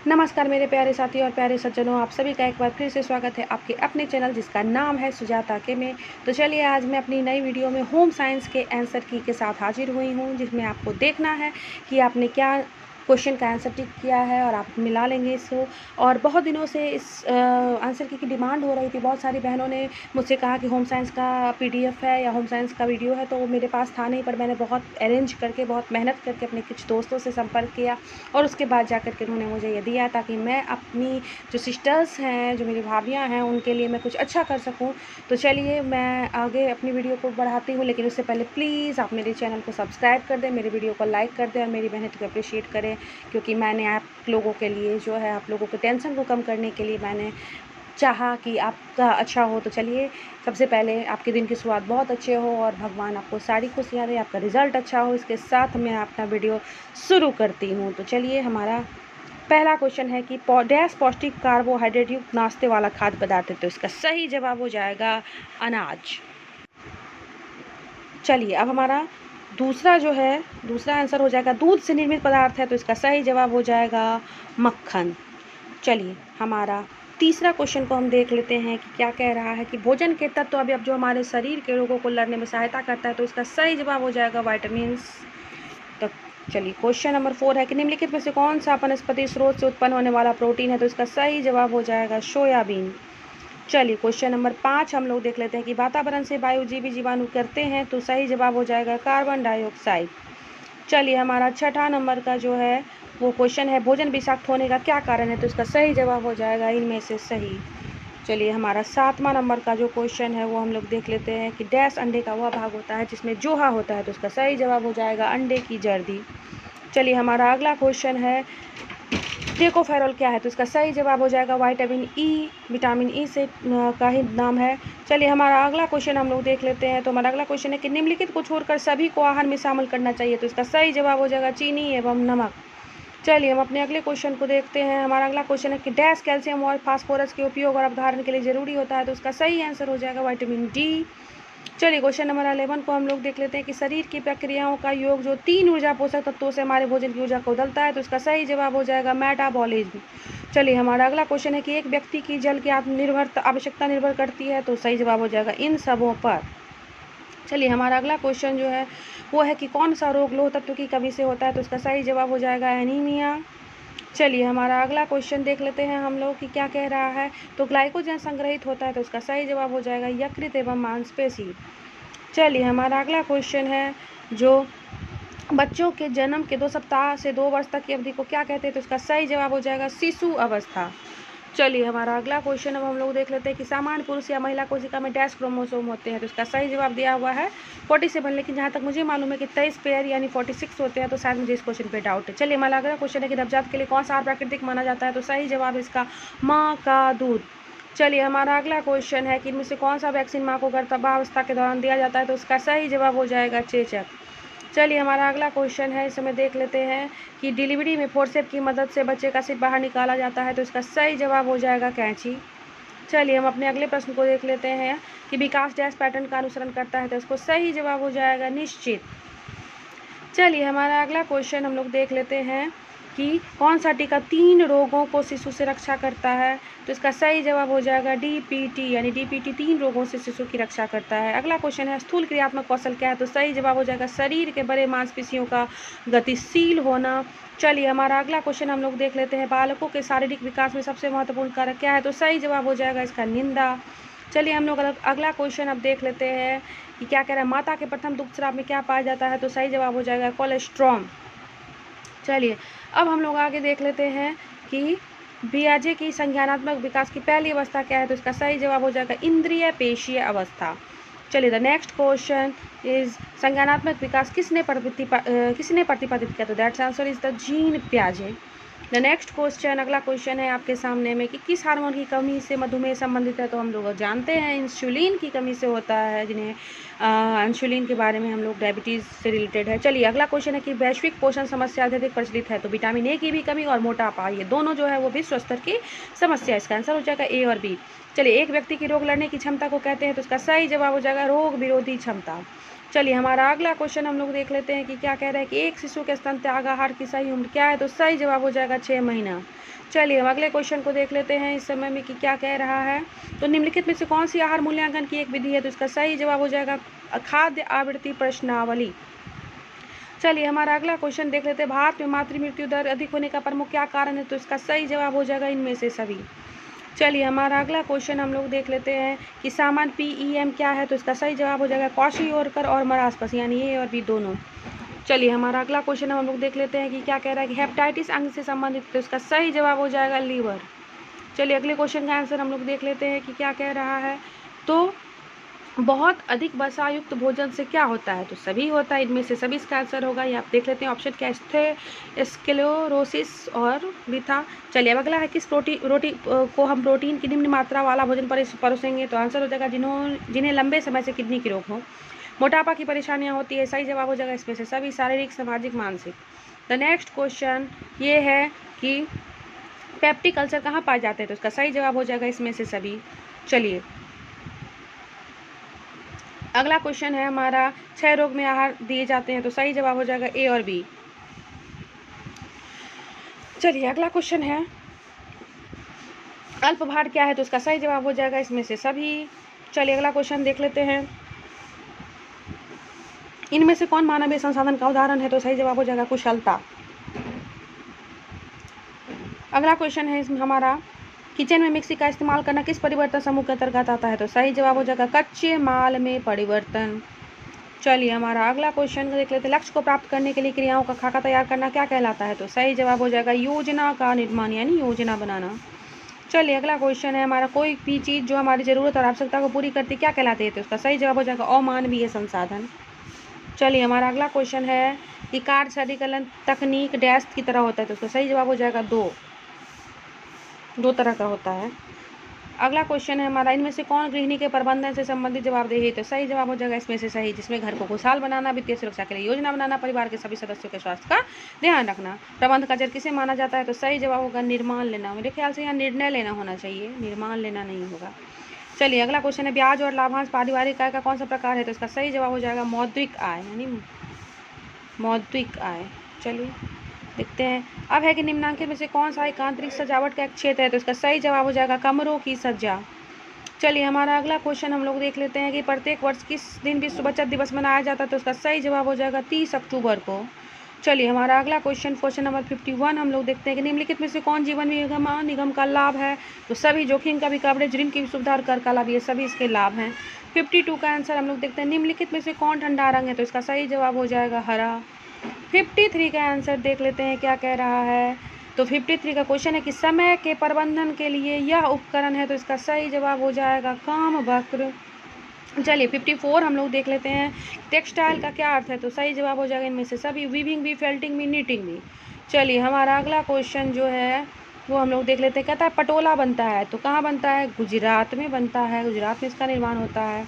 नमस्कार मेरे प्यारे साथी और प्यारे सज्जनों, आप सभी का एक बार फिर से स्वागत है आपके अपने चैनल जिसका नाम है सुजाता के में। तो चलिए आज मैं अपनी नई वीडियो में होम साइंस के आंसर की के साथ हाजिर हुई हूँ, जिसमें आपको देखना है कि आपने क्या क्वेश्चन का आंसर टिक किया है और आप मिला लेंगे इसको। और बहुत दिनों से इस आंसर की डिमांड हो रही थी। बहुत सारी बहनों ने मुझसे कहा कि होम साइंस का पीडीएफ है या होम साइंस का वीडियो है, तो वो मेरे पास था नहीं, पर मैंने बहुत अरेंज करके, बहुत मेहनत करके अपने कुछ दोस्तों से संपर्क किया और उसके बाद जाकर के उन्होंने मुझे ये दिया ताकि मैं अपनी जो सिस्टर्स हैं, जो मेरी भाभियाँ हैं, उनके लिए मैं कुछ अच्छा कर सकूं। तो चलिए मैं आगे अपनी वीडियो को बढ़ाती हूँ, लेकिन उससे पहले प्लीज़ आप मेरे चैनल को सब्सक्राइब कर दें, मेरी वीडियो को लाइक कर दें और मेरी मेहनत को अप्रिशिएट करें, क्योंकि मैंने आप लोगों के लिए जो है, आप लोगों के टेंशन को कम करने के लिए मैंने चाहा कि आपका अच्छा हो। तो चलिए सबसे पहले आपके दिन की शुरुआत बहुत अच्छे हो और भगवान आपको सारी खुशियाँ दे, आपका रिज़ल्ट अच्छा हो। इसके साथ मैं अपना वीडियो शुरू करती हूँ। तो चलिए हमारा पहला क्वेश्चन है कि डैश पौष्टिक कार्बोहाइड्रेट युक्त नाश्ते वाला खाद्य पदार्थ है। तो इसका सही जवाब हो जाएगा अनाज। चलिए अब हमारा दूसरा आंसर हो जाएगा दूध से निर्मित पदार्थ है। तो इसका सही जवाब हो जाएगा मक्खन। चलिए हमारा तीसरा क्वेश्चन को हम देख लेते हैं कि क्या कह रहा है कि भोजन के तत्व अब जो हमारे शरीर के रोगों को लड़ने में सहायता करता है। तो इसका सही जवाब हो जाएगा वाइटामिन्स। तो चलिए क्वेश्चन नंबर 4 है कि निम्नलिखित में से कौन सा वनस्पति स्रोत से उत्पन्न होने वाला प्रोटीन है। तो इसका सही जवाब हो जाएगा सोयाबीन। चलिए क्वेश्चन नंबर 5 हम लोग देख लेते हैं कि वातावरण से वायुजीवी जीवाणु करते हैं। तो सही जवाब हो जाएगा कार्बन डाइऑक्साइड। चलिए हमारा छठा नंबर का जो है वो क्वेश्चन है भोजन विषाक्त होने का क्या कारण है। तो इसका सही जवाब हो जाएगा इनमें से सही। चलिए हमारा 7वां नंबर का जो क्वेश्चन है वो हम लोग देख लेते हैं कि डैश अंडे का वह भाग होता है जिसमें जोहा होता है। तो इसका सही जवाब हो जाएगा अंडे की जर्दी। चलिए हमारा अगला क्वेश्चन है टेकोफेरॉल क्या है। तो इसका सही जवाब हो जाएगा विटामिन ई से का ही नाम है। चलिए हमारा अगला क्वेश्चन हम लोग देख लेते हैं। तो हमारा अगला क्वेश्चन है कि निम्नलिखित को छोड़कर सभी को आहार में शामिल करना चाहिए। तो इसका सही जवाब हो जाएगा चीनी एवं नमक। चलिए हम अपने अगले क्वेश्चन को देखते हैं। हमारा अगला क्वेश्चन है कि डैश कैल्शियम और फास्फोरस के उपयोग और अवधारण के लिए जरूरी होता है। तो उसका सही आंसर हो जाएगा विटामिन डी। चलिए क्वेश्चन नंबर 11 को हम लोग देख लेते हैं कि शरीर की प्रक्रियाओं का योग जो 3 ऊर्जा पोषक तत्वों से हमारे भोजन की ऊर्जा को बदलता है। तो इसका सही जवाब हो जाएगा मेटाबॉलिज्म। चलिए हमारा अगला क्वेश्चन है कि एक व्यक्ति की जल की आत्मनिर्भरता आवश्यकता निर्भर करती है। तो सही जवाब हो जाएगा इन सबों पर। चलिए हमारा अगला क्वेश्चन जो है वो है कि कौन सा रोग लौह तत्व की कमी से होता है। तो इसका सही जवाब हो जाएगा एनीमिया। चलिए हमारा अगला क्वेश्चन देख लेते हैं हम लोग कि क्या कह रहा है। तो ग्लाइकोजन संग्रहित होता है। तो इसका सही जवाब हो जाएगा यकृत एवं मांसपेशी। चलिए हमारा अगला क्वेश्चन है जो बच्चों के जन्म के 2 सप्ताह से 2 वर्ष तक की अवधि को क्या कहते हैं। तो इसका सही जवाब हो जाएगा शिशु अवस्था। चलिए हमारा अगला क्वेश्चन अब हम लोग देख लेते हैं कि सामान्य पुरुष या महिला कोशिका में डैश क्रोमोसोम होते हैं। तो इसका सही जवाब दिया हुआ है 47, लेकिन जहाँ तक मुझे मालूम है कि 23 पेयर यानी 46 होते हैं। तो शायद मुझे इस क्वेश्चन पे डाउट है। चलिए हमारा अगला क्वेश्चन है कि नवजात के लिए कौन सा आहार प्राकृतिक माना जाता है। तो सही जवाब है इसका माँ का दूध। चलिए हमारा अगला क्वेश्चन है कि इनमें से कौन सा वैक्सीन माँ को गर्भावस्था के दौरान दिया जाता है। तो उसका सही जवाब हो जाएगा चेचक। चलिए हमारा अगला क्वेश्चन है, इसमें देख लेते हैं कि डिलीवरी में फोर्सेप की मदद से बच्चे का सिर बाहर निकाला जाता है। तो इसका सही जवाब हो जाएगा कैंची। चलिए हम अपने अगले प्रश्न को देख लेते हैं कि विकास डैश पैटर्न का अनुसरण करता है। तो इसको सही जवाब हो जाएगा निश्चित। चलिए हमारा अगला क्वेश्चन हम लोग देख लेते हैं कि कौन सा टीका 3 रोगों को शिशु से रक्षा करता है। तो इसका सही जवाब हो जाएगा डीपीटी, यानी डीपीटी 3 रोगों से शिशु की रक्षा करता है। अगला क्वेश्चन है स्थूल क्रियात्मक कौशल क्या है। तो सही जवाब हो जाएगा शरीर के बड़े मांसपेशियों का गतिशील होना। चलिए हमारा अगला क्वेश्चन हम लोग देख लेते हैं बालकों के शारीरिक विकास में सबसे महत्वपूर्ण कारक क्या है। तो सही जवाब हो जाएगा इसका निंदा। चलिए हम लोग अगला क्वेश्चन अब देख लेते हैं कि क्या कह रहा है माता के प्रथम दुग्ध स्राव में क्या पाया जाता है। तो सही जवाब हो जाएगा कोलेस्ट्रॉम। चलिए अब हम लोग आगे देख लेते हैं कि पियाजे की संज्ञानात्मक विकास की पहली अवस्था क्या है। तो इसका सही जवाब हो जाएगा इंद्रिय पेशीय अवस्था। चलिए द नेक्स्ट क्वेश्चन इज संज्ञानात्मक विकास किसने प्रतिपादित किया। तो that's answer is the Jean पियाजे। द नेक्स्ट क्वेश्चन अगला क्वेश्चन है आपके सामने में कि किस हार्मोन की कमी से मधुमेह संबंधित है। तो हम लोग जानते हैं इंसुलिन की कमी से होता है, जिन्हें इंसुलिन के बारे में हम लोग डायबिटीज़ से रिलेटेड है। चलिए अगला क्वेश्चन है कि वैश्विक पोषण समस्या अत्यधिक प्रचलित है। तो विटामिन ए की भी कमी और मोटापा, ये दोनों जो है वो विश्व स्तर की समस्या। इसका आंसर हो जाएगा ए और बी। चलिए एक व्यक्ति की रोग लड़ने की क्षमता को कहते हैं। तो इसका सही जवाब हो जाएगा रोग विरोधी क्षमता। चलिए हमारा अगला क्वेश्चन हम लोग देख लेते हैं कि क्या कह रहा है कि एक शिशु के स्तन त्याग आहार की सही उम्र क्या है, तो सही जवाब हो जाएगा 6 महीना। चलिए हम अगले क्वेश्चन को देख लेते हैं इस समय में कि क्या कह रहा है, तो निम्नलिखित में से कौन सी आहार मूल्यांकन की एक विधि है, तो इसका सही जवाब हो जाएगा खाद्य आवृत्ति प्रश्नावली। चलिए हमारा अगला क्वेश्चन देख लेते हैं, भारत में मातृ मृत्यु दर अधिक होने का प्रमुख क्या कारण है, तो इसका सही जवाब हो जाएगा इनमें से सभी। चलिए हमारा अगला क्वेश्चन हम लोग देख लेते हैं कि सामान्य PEM क्या है, तो इसका सही जवाब हो जाएगा क्वाशियोरकर और मरासपस, यानी ए और बी दोनों। चलिए हमारा अगला क्वेश्चन हम लोग देख लेते हैं कि क्या कह रहा है कि हेपेटाइटिस अंग से संबंधित, तो इसका सही जवाब हो जाएगा लीवर। चलिए अगले क्वेश्चन का आंसर हम लोग देख लेते हैं कि क्या कह रहा है, तो बहुत अधिक वसायुक्त भोजन से क्या होता है, तो सभी होता है, इनमें से सभी इसका आंसर होगा। ये आप देख लेते हैं ऑप्शन क्या स्क्लेरोसिस और भी था। चलिए अब अगला है किस रोटी को हम प्रोटीन की निम्न मात्रा वाला भोजन परोसेंगे, तो आंसर हो जाएगा जिन्हें लंबे समय से किडनी की रोग हो, मोटापा की परेशानियां होती है, सही जवाब हो जाएगा इसमें से सभी, शारीरिक सामाजिक मानसिक। द नेक्स्ट क्वेश्चन ये है कि पेप्टिक अल्सर कहाँ पाए जाते हैं, तो इसका सही जवाब हो जाएगा इसमें से सभी। चलिए अगला क्वेश्चन है हमारा क्षय रोग में आहार दिए जाते हैं, तो सही जवाब हो जाएगा ए और बी। चलिए अगला क्वेश्चन है अल्पभार क्या है, तो इसका सही जवाब हो जाएगा इसमें से सभी। चलिए अगला क्वेश्चन देख लेते हैं, इनमें से कौन मानवीय संसाधन का उदाहरण है, तो सही जवाब हो जाएगा कुशलता। अगला क्वेश्चन है इसमें हमारा किचन में मिक्सी का इस्तेमाल करना किस परिवर्तन समूह के अंतर्गत आता है, तो सही जवाब हो जाएगा कच्चे माल में परिवर्तन। चलिए हमारा अगला क्वेश्चन देख लेते हैं, लक्ष्य को प्राप्त करने के लिए क्रियाओं का खाका तैयार करना क्या कहलाता है, तो सही जवाब हो जाएगा योजना का निर्माण, यानी योजना बनाना। चलिए अगला क्वेश्चन है हमारा कोई भी चीज़ जो हमारी ज़रूरत और आवश्यकता को पूरी करती क्या कहलाती है, तो उसका सही जवाब हो जाएगा अमानवीय संसाधन। चलिए हमारा अगला क्वेश्चन है कि कार्य सरलीकरण तकनीक डैश की तरह होता है, तो उसका सही जवाब हो जाएगा दो तरह का होता है। अगला क्वेश्चन है हमारा इनमें से कौन गृहिणी के प्रबंधन से संबंधित जवाबदेही, तो सही जवाब हो जाएगा इसमें से सही, जिसमें घर को खुशहाल बनाना, वित्तीय सुरक्षा के लिए योजना बनाना, परिवार के सभी सदस्यों के स्वास्थ्य का ध्यान रखना। प्रबंध का जड़ किसे माना जाता है, तो सही जवाब होगा निर्माण लेना। मेरे ख्याल से यहाँ निर्णय लेना होना चाहिए, निर्माण लेना नहीं होगा। चलिए अगला क्वेश्चन है ब्याज और लाभांश पारिवारिक आय का कौन सा प्रकार है, तो इसका सही जवाब हो जाएगा मौद्रिक आय, यानी मौद्रिक आय। चलिए देखते हैं अब है कि निम्नांकित में से कौन सा एक आंतरिक सजावट का एक क्षेत्र है, तो इसका सही जवाब हो जाएगा कमरों की सज्जा। चलिए हमारा अगला क्वेश्चन हम लोग देख लेते हैं कि प्रत्येक वर्ष किस दिन विश्व बचत दिवस मनाया जाता है, तो इसका सही जवाब हो जाएगा 30 अक्टूबर को। चलिए हमारा अगला क्वेश्चन नंबर 51 हम लोग देखते हैं कि निम्नलिखित में से कौन जीवन बीमा निगम का लाभ है, तो सभी जोखिम का भी कवरेज, ऋण की भी सुविधा और कर का लाभ, ये सभी इसके लाभ हैं। 52 का आंसर हम लोग देखते हैं निम्नलिखित में से कौन ठंडा रंग है, तो इसका सही जवाब हो जाएगा हरा। 53 का आंसर देख लेते हैं क्या कह रहा है, तो 53 का क्वेश्चन है कि समय के प्रबंधन के लिए यह उपकरण है, तो इसका सही जवाब हो जाएगा काम वक्र। चलिए 54 हम लोग देख लेते हैं टेक्सटाइल का क्या अर्थ है, तो सही जवाब हो जाएगा इनमें से सभी, वीविंग भी, फेल्टिंग भी, नीटिंग भी। चलिए हमारा अगला क्वेश्चन जो है वो हम लोग देख लेते हैं, कहता है पटोला बनता है, तो कहाँ बनता है, गुजरात में बनता है, गुजरात में इसका निर्माण होता है।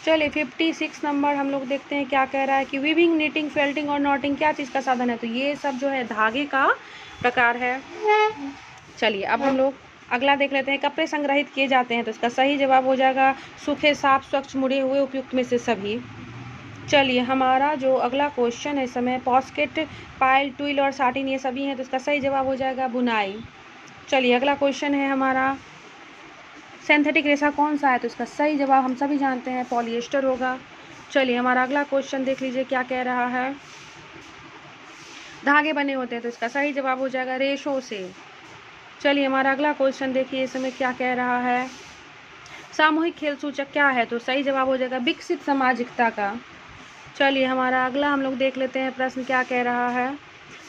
चलिए 56 नंबर हम लोग देखते हैं क्या कह रहा है कि वीविंग, नीटिंग, फेल्टिंग और नॉटिंग क्या चीज़ का साधन है, तो ये सब जो है धागे का प्रकार है। चलिए अब हम लोग अगला देख लेते हैं कपड़े संग्रहित किए जाते हैं, तो इसका सही जवाब हो जाएगा सूखे, साफ, स्वच्छ, मुड़े हुए, उपयुक्त में से सभी। चलिए हमारा जो अगला क्वेश्चन है इस समय पॉस्केट, पाइल, ट्विल और साटिन ये सभी हैं, तो इसका सही जवाब हो जाएगा बुनाई। चलिए अगला क्वेश्चन है हमारा सिंथेटिक रेशा कौन सा है, तो इसका सही जवाब हम सभी जानते हैं पॉलिएस्टर होगा। चलिए हमारा अगला क्वेश्चन देख लीजिए क्या कह रहा है, धागे बने होते हैं, तो इसका सही जवाब हो जाएगा रेशों से। चलिए हमारा अगला क्वेश्चन देखिए इस समय क्या कह रहा है, सामूहिक खेल सूचक क्या है, तो सही जवाब हो जाएगा विकसित सामाजिकता का। चलिए हमारा अगला हम लोग देख लेते हैं प्रश्न क्या कह रहा है,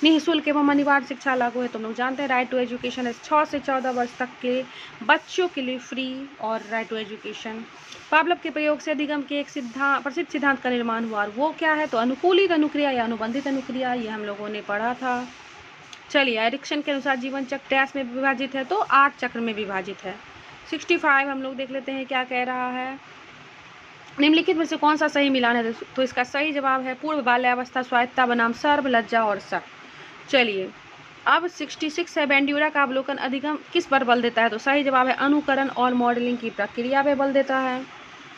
निःशुल्क एवं अनिवार्य शिक्षा लागू है, तो हम लोग जानते हैं राइट टू एजुकेशन है 6 से 14 वर्ष तक के बच्चों के लिए फ्री और राइट टू एजुकेशन। पावलोव के प्रयोग से अधिगम के एक प्रसिद्ध सिद्धांत का निर्माण हुआ, और वो क्या है, तो अनुकूलित अनुक्रिया या अनुबंधित अनुक्रिया, ये हम लोगों ने पढ़ा था। चलिए एरिक्सन के अनुसार जीवन चक्र डैश में विभाजित है, तो 8 चक्र में विभाजित है। 65 हम लोग देख लेते हैं क्या कह रहा है, निम्नलिखित में से कौन सा सही मिलान है, तो इसका सही जवाब है पूर्व बाल्यावस्था, स्वायत्ता बनाम सर्व, लज्जा और शक। चलिए अब 66 है बेंड्यूरा का अवलोकन अधिगम किस पर बल देता है, तो सही जवाब है अनुकरण और मॉडलिंग की प्रक्रिया पे बल देता है।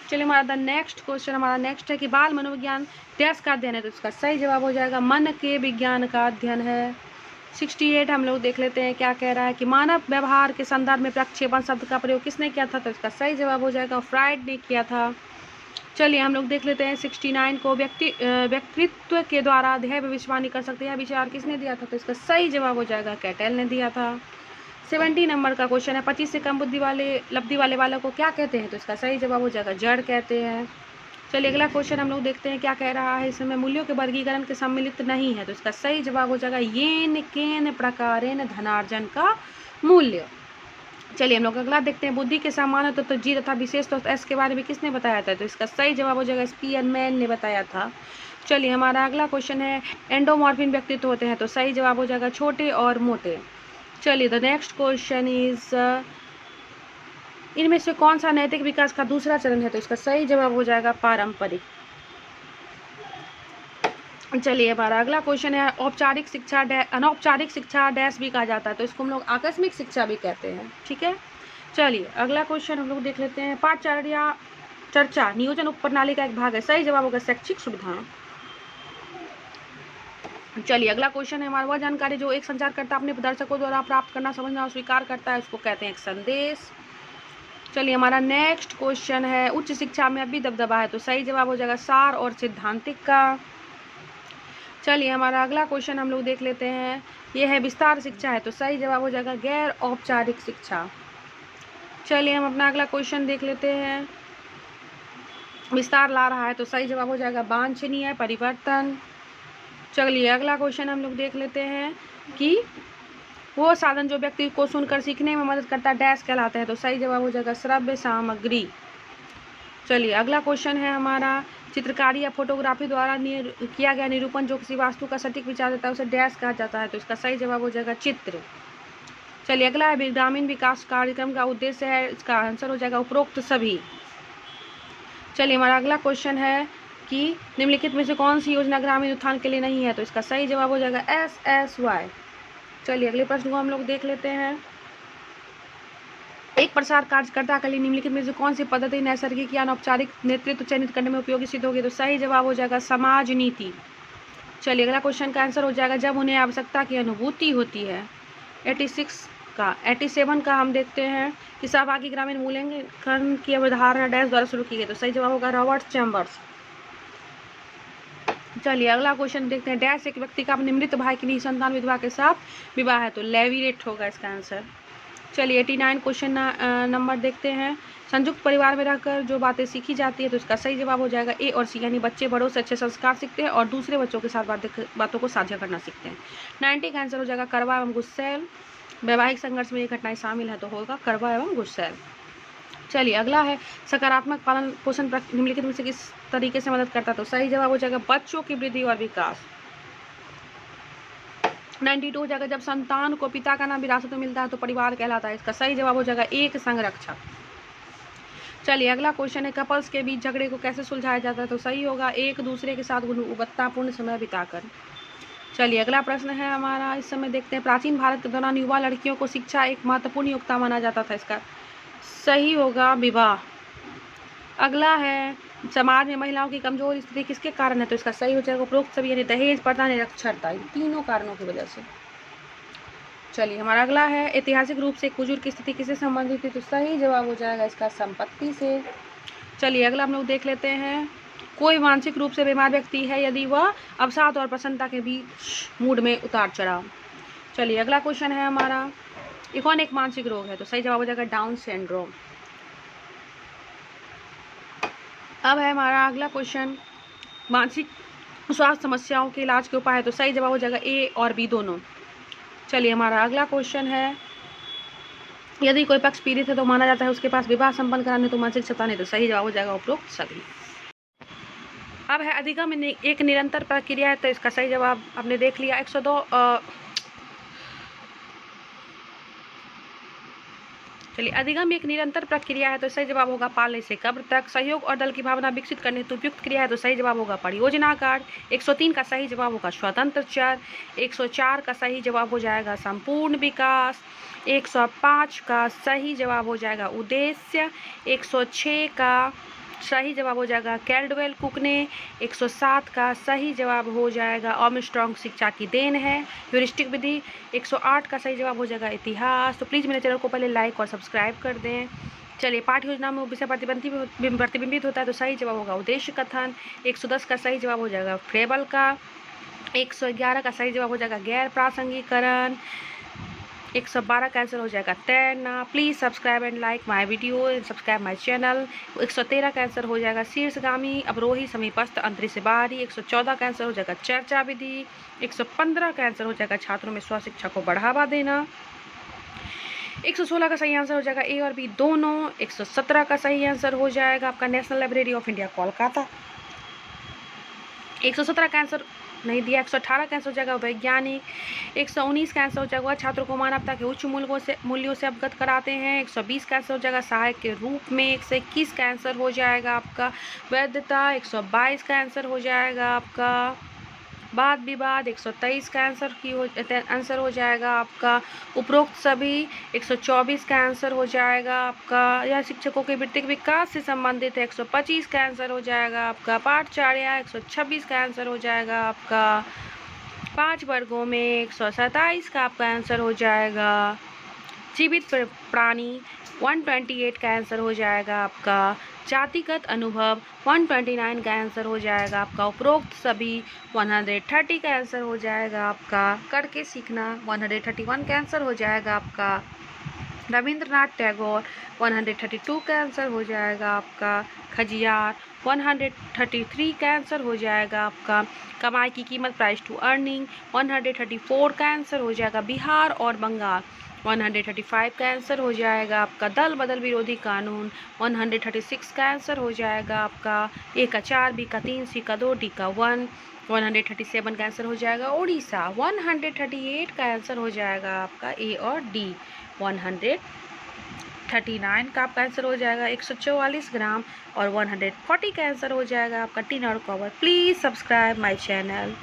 चलिए हमारा द नेक्स्ट क्वेश्चन हमारा नेक्स्ट है कि बाल मनोविज्ञान डैश का अध्ययन है, तो इसका सही जवाब हो जाएगा मन के विज्ञान का अध्ययन है। 68 हम लोग देख लेते हैं क्या कह रहा है कि मानव व्यवहार के संदर्भ में प्रक्षेपण शब्द का प्रयोग किसने किया था, तो इसका सही जवाब हो जाएगा फ्राइड ने किया था। चलिए हम लोग देख लेते हैं 69 को व्यक्तित्व के द्वारा ध्येय भविष्यवाणी कर सकते हैं विचार किसने दिया था, तो इसका सही जवाब हो जाएगा कैटेल ने दिया था। 70 नंबर का क्वेश्चन है 25 से कम बुद्धि वाले लब्धि वाले वालों को क्या कहते हैं, तो इसका सही जवाब हो जाएगा जड़ कहते हैं। चलिए अगला क्वेश्चन हम लोग देखते हैं क्या कह रहा है, इसमें मूल्यों के वर्गीकरण के सम्मिलित नहीं है, तो इसका सही जवाब हो जाएगा येन केन प्रकारेण धनार्जन का मूल्य। चलिए हम लोग अगला देखते हैं बुद्धि के सामान्य तो जी तथा विशेष तो एस के बारे में किसने बताया था, तो इसका सही जवाब हो जाएगा स्पीयरमैन ने बताया था। चलिए हमारा अगला क्वेश्चन है एंडोमॉर्फिन व्यक्तित्व होते हैं, तो सही जवाब हो जाएगा छोटे और मोटे। चलिए द नेक्स्ट क्वेश्चन इज इनमें से कौन सा नैतिक विकास का दूसरा चरण है, तो इसका सही जवाब हो जाएगा पारंपरिक। चलिए हमारा अगला क्वेश्चन है औपचारिक शिक्षा अनौपचारिक शिक्षा डैश भी कहा जाता है, तो इसको हम लोग आकस्मिक शिक्षा भी कहते हैं। ठीक है, चलिए अगला क्वेश्चन हम लोग देख लेते हैं पाठचर्या चर्चा नियोजन उप प्रणाली का एक भाग है, सही जवाब होगा शैक्षिक सुविधाएं। चलिए अगला क्वेश्चन है हमारा वह जानकारी जो एक संचारकर्ता अपने प्रदर्शकों द्वारा प्राप्त करना समझना और स्वीकार करता है उसको कहते हैं एक संदेश। चलिए हमारा नेक्स्ट क्वेश्चन है उच्च शिक्षा में अभी दबदबा है, तो सही जवाब हो जाएगा सार और सिद्धांतिक का। चलिए हमारा अगला क्वेश्चन हम लोग देख लेते हैं, यह है विस्तार शिक्षा है, तो सही जवाब हो जाएगा गैर औपचारिक शिक्षा। चलिए हम अपना अगला क्वेश्चन देख लेते हैं, विस्तार ला रहा है, तो सही जवाब हो जाएगा वांछनीय परिवर्तन। चलिए अगला क्वेश्चन हम लोग देख लेते हैं कि वो साधन जो व्यक्ति को सुनकर सीखने में मदद करता है डैश कहलाते हैं, तो सही जवाब हो जाएगा श्रव्य सामग्री। चलिए अगला क्वेश्चन है हमारा चित्रकारी या फोटोग्राफी द्वारा किया गया निरूपण जो किसी वास्तु का सटीक विचार देता है उसे डैश कहा जाता है, तो इसका सही जवाब हो जाएगा चित्र। चलिए अगला है ग्रामीण विकास कार्यक्रम का उद्देश्य है, इसका आंसर हो जाएगा उपरोक्त सभी। चलिए हमारा अगला क्वेश्चन है कि निम्नलिखित में से कौन सी योजना ग्रामीण उत्थान के लिए नहीं है, तो इसका सही जवाब हो जाएगा SSY। चलिए अगले प्रश्न को हम लोग देख लेते हैं, एक प्रसार कार्यकर्ता के लिए निम्नलिखित में से कौन सी पद्धति नैसर्गिक या अनौपचारिक नेतृत्व चयनित करने में उपयोगी सिद्ध होगी, तो सही जवाब हो जाएगा समाज नीति। चलिए अगला क्वेश्चन का आंसर हो जाएगा जब उन्हें आवश्यकता की अनुभूति होती है। 87 का हम देखते हैं कि सहभागी ग्रामीण मूल्यांकन की अवधारणा डैश द्वारा शुरू की गई, तो सही जवाब होगा रॉबर्ट चैम्बर्स। चलिए अगला क्वेश्चन देखते हैं, डैश एक व्यक्ति का अपने मृत भाई की निसंतान विधवा के साथ विवाह है, तो लेविरेट होगा इसका आंसर। चलिए 89 क्वेश्चन नंबर देखते हैं, संयुक्त परिवार में रहकर जो बातें सीखी जाती है, तो इसका सही जवाब हो जाएगा A और C, यानी बच्चे बड़ों से अच्छे संस्कार सीखते हैं और दूसरे बच्चों के साथ बातों को साझा करना सीखते हैं। 90 का आंसर हो जाएगा करवा एवं गुस्सैल, वैवाहिक संघर्ष में ये घटनाएं शामिल है, तो होगा करवा एवं गुस्सैल। चलिए अगला है सकारात्मक पालन पोषण निम्नलिखित में से किस तरीके से मदद करता है, तो सही जवाब हो जाएगा बच्चों की वृद्धि और विकास। 92 हो जाएगा जब संतान को पिता का नाम विरासत में मिलता है तो परिवार कहलाता है, इसका सही जवाब हो जाएगा एक संरक्षक। चलिए अगला क्वेश्चन है कपल्स के बीच झगड़े को कैसे सुलझाया जाता है, तो सही होगा एक दूसरे के साथ गुणवत्तापूर्ण समय बिताकर। चलिए अगला प्रश्न है हमारा, इस समय देखते हैं प्राचीन भारत के दौरान युवा लड़कियों को शिक्षा एक महत्वपूर्ण योग्यता माना जाता था, इसका सही होगा विवाह। अगला है समाज में महिलाओं की कमजोर स्थिति किसके कारण है, तो इसका सही हो जाएगा उपरोक्त सभी, यानी दहेज प्रथा निरक्षरता, इन तीनों कारणों की वजह से। चलिए हमारा अगला है ऐतिहासिक रूप से एक बुजुर्ग की स्थिति किससे संबंधित है, तो सही जवाब हो जाएगा इसका संपत्ति से। चलिए अगला हम लोग देख लेते हैं, कोई मानसिक रूप से बीमार व्यक्ति है यदि वह अवसाद और प्रसन्नता के बीच मूड में उतार चढ़ाव। चलिए अगला क्वेश्चन है हमारा, ये कौन एक मानसिक रोग है, तो सही जवाब हो जाएगा डाउन सिंड्रोम। अब है हमारा अगला क्वेश्चन, मानसिक स्वास्थ्य समस्याओं के इलाज के उपाय है, तो सही जवाब हो जाएगा A और B दोनों। चलिए हमारा अगला क्वेश्चन है, यदि कोई पक्ष पीड़ित है तो माना जाता है उसके पास विवाह संपन्न कराने तो मानसिक क्षमता नहीं, तो सही जवाब हो जाएगा उपरोक्त सभी। अब है अधिगम एक निरंतर प्रक्रिया है, तो इसका सही जवाब आपने देख लिया 102। चलिए अधिगम एक निरंतर प्रक्रिया है, तो सही जवाब होगा पालने से कब्र तक। सहयोग और दल की भावना विकसित करने हेतु उपयुक्त क्रिया है, तो सही जवाब होगा परियोजना कार्य। 103 का सही जवाब होगा स्वतंत्र चर। 104 का सही जवाब हो जाएगा संपूर्ण विकास। 105 का सही जवाब हो जाएगा उद्देश्य। 106 का सही जवाब हो जाएगा कैल्डवेल कुक ने। 107 का सही जवाब हो जाएगा आर्मस्ट्रांग शिक्षा की देन है, ह्यूरिस्टिक विधि। 108 का सही जवाब हो जाएगा इतिहास। तो प्लीज़ मेरे चैनल को पहले लाइक और सब्सक्राइब कर दें। चलिए, पाठ योजना में विषय प्रतिबिंबित होता है, तो सही जवाब होगा उद्देश्य कथन। 110 का सही जवाब हो जाएगा फ्रेबल का। 111 का सही जवाब हो जाएगा गैर प्रासंगिकरण। 112 का आंसर हो जाएगा तैरना। Please subscribe and like my video and subscribe my channel. 113 का आंसर हो जाएगा शीर्षगामी अवरोही समीपस्थ अंतरिक्ष बाहरी। 114 का आंसर हो जाएगा चर्चा विधि। 115 का आंसर हो जाएगा छात्रों में स्वशिक्षा को बढ़ावा देना। 116 का सही आंसर हो जाएगा ए और बी दोनों। 117 का सही आंसर हो जाएगा आपका national library of India Kolkata. 117 का आंसर नहीं दिया। 118 का आंसर हो जाएगा वैज्ञानिक। 119 का आंसर हो जाएगा छात्रों को मानवता के उच्च मूल्यों से अवगत कराते हैं। 120 का आंसर हो जाएगा सहायक के रूप में। 121 का आंसर हो जाएगा आपका वैधता। 122 का आंसर हो जाएगा आपका वाद विवाद। 123 का आंसर हो जाएगा आपका उपरोक्त सभी। 124 का आंसर हो जाएगा आपका यह शिक्षकों के वृत्तिक विकास से संबंधित है। 125 का आंसर हो जाएगा आपका पाठचर्या। 126 का आंसर हो जाएगा आपका 5 वर्गों में। 127 का आपका आंसर हो जाएगा जीवित प्राणी। 128 का आंसर हो जाएगा आपका जातिगत अनुभव। 129 का आंसर हो जाएगा आपका उपरोक्त सभी। 130 का आंसर हो जाएगा आपका करके सीखना। 131 का आंसर हो जाएगा आपका रविंद्रनाथ टैगोर। 132 का आंसर हो जाएगा आपका खजियार। 133 का आंसर हो जाएगा आपका कमाई की कीमत प्राइस टू अर्निंग। 134 का आंसर हो जाएगा बिहार और बंगाल। 135 का आंसर हो जाएगा आपका दल बदल विरोधी कानून। 136 का आंसर हो जाएगा आपका ए का 4, बी का 3, सी का 2, डी का 1। 137 का आंसर हो जाएगा उड़ीसा। 138 का आंसर हो जाएगा आपका ए और डी। 139 का आपका आंसर हो जाएगा 144 ग्राम। और 140 का आंसर हो जाएगा आपका टिन और cover. Please subscribe my channel.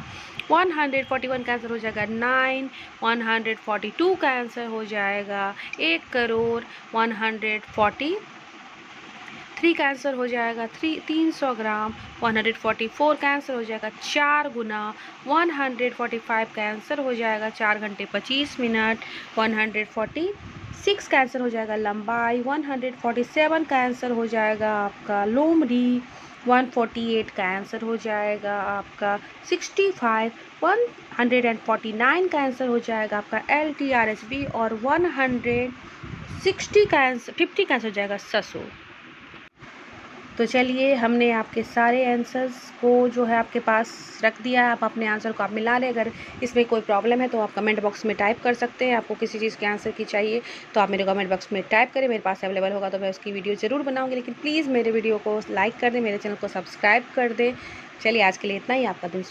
141 का आंसर हो जाएगा 9। 142 का आंसर हो जाएगा 1 करोड़। 143 का आंसर हो जाएगा 300 ग्राम। 144 का आंसर हो जाएगा 4 गुना। 145 का आंसर हो जाएगा 4 घंटे 25 मिनट। 146 का आंसर हो जाएगा लंबाई। 147 का आंसर हो जाएगा आपका लोमड़ी। 148 का आंसर हो जाएगा आपका 65। 149 का आंसर हो जाएगा आपका LTRSB। और 160 का आंसर 50 का आंसर हो जाएगा ससुर। तो चलिए, हमने आपके सारे आंसर्स को जो है आपके पास रख दिया है। आप अपने आंसर को आप मिला लें। अगर इसमें कोई प्रॉब्लम है तो आप कमेंट बॉक्स में टाइप कर सकते हैं। आपको किसी चीज़ के आंसर की चाहिए तो आप मेरे कमेंट बॉक्स में टाइप करें, मेरे पास अवेलेबल होगा तो मैं उसकी वीडियो ज़रूर बनाऊँगी। लेकिन प्लीज़ मेरे वीडियो को लाइक कर दें, मेरे चैनल को सब्सक्राइब कर दें। चलिए, आज के लिए इतना ही। आपका दिन